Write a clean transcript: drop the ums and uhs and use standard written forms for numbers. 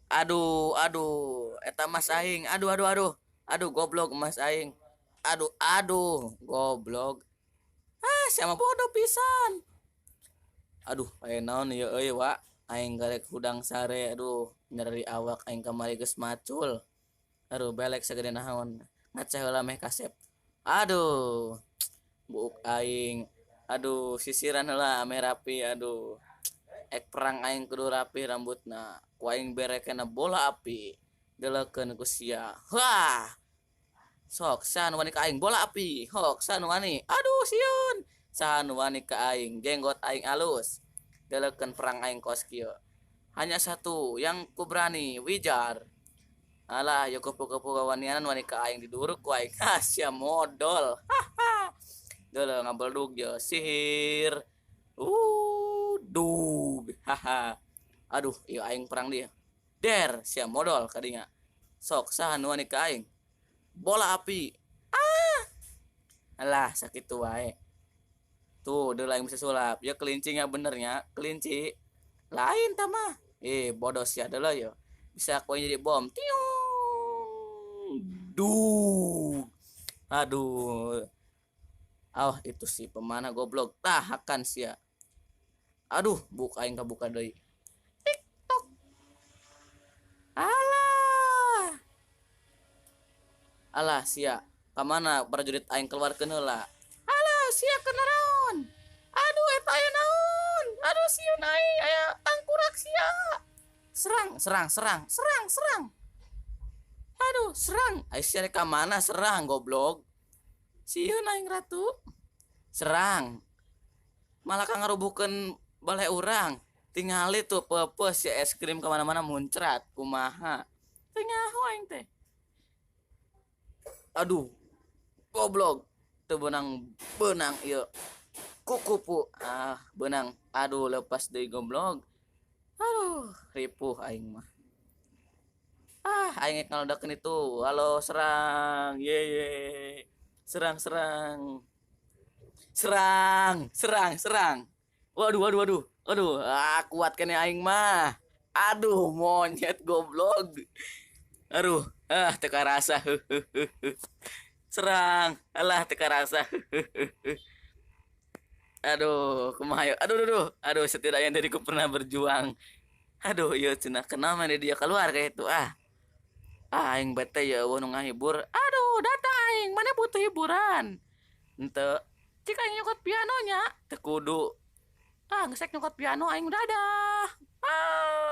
Aduh, aduh, eta Mas aing. Aduh, aduh, aduh. Aduh, goblok Mas aing. Aduh, aduh, goblok. Ah, siapa bodoh pisan. Aduh, aya naon ya euy, Wak. Aing garek hudang sare. Aduh, nyeri awak aing kamari geus macul. Aduh, belek sagede naon. Ngaceh heula meh kasep. Aduh, buuk aing. Aduh, sisiran heula ame rapi. Aduh. Ek perang aing kudu rapi rambutna. Ku aing berekena bola api. Delekeun ku sia. Wah, sok san wani ka aing bola api. Hok san wani. Aduh sieun. San wani ka aing jenggot aing alus. Delekeun perang aing kos kieu. Hanya satu yang ku berani, Wijar. Alah, yo kupu-kupu kawanianan wani ka aing diduruk ku aing. Ah, sia modal. Deuleung ngabeldug yo sihir. Dug. Haha. Aduh, ieu aing perang dia. Der, sia modal kadinya. Sok saha nu wani ka aing? Bola api. Alah, sakit tuh wae. Tuh, udah lain bisa sulap. Ya kelincinya benernya, kelinci. Lain tamah. Bodoh sih adalah ya. Bisa koin jadi bom. Tiung. Duh. Aduh. Oh, itu sih pemana goblok. Tahakan sih ya. Aduh, buka aing buka deui. TikTok. Alah. Alah sia. Kamana prajurit aing keluarkeun heula. Alah sia kenaraon. Aduh eta aya naon? Aduh sieun aing aya tangkurak sia. Serang, serang, serang, serang, serang. Aduh, serang. Ai sia ka mana serang goblok. Sieun aing ratu. Serang. Malah ka ngarubuhkeun balai urang. Tingali tuh pepes ya es krim kemana-mana muncrat. Kumaha. Tengah aing teh. Aduh, goblok. Tuh benang benang iya. Kukupu. Ah, benang. Aduh, lepas dari goblok. Aduh, ripuh aing mah. Ah, aing ngalodakeun itu. Halo, serang. Ye ye. Serang, serang. Serang, serang, serang. Waduh, waduh, waduh. Aduh, ah kuat kene aing mah. Aduh, monyet goblok. Aduh, ah teka rasa. Serang. Alah teka rasa. Aduh, kumaha. Aduh, aduh, aduh. Aduh, setidaknya diriku pernah berjuang. Aduh, iya cenah kenapa nih dia keluar kayak itu ah. Ah, aing bete ya eueuh nu ngahibur. Aduh, datang aing, mana butuh hiburan. Ente, cik aing nyokot pianonya, teu kudu. Ah, ngesek nyokot piano aing dadah. Ah.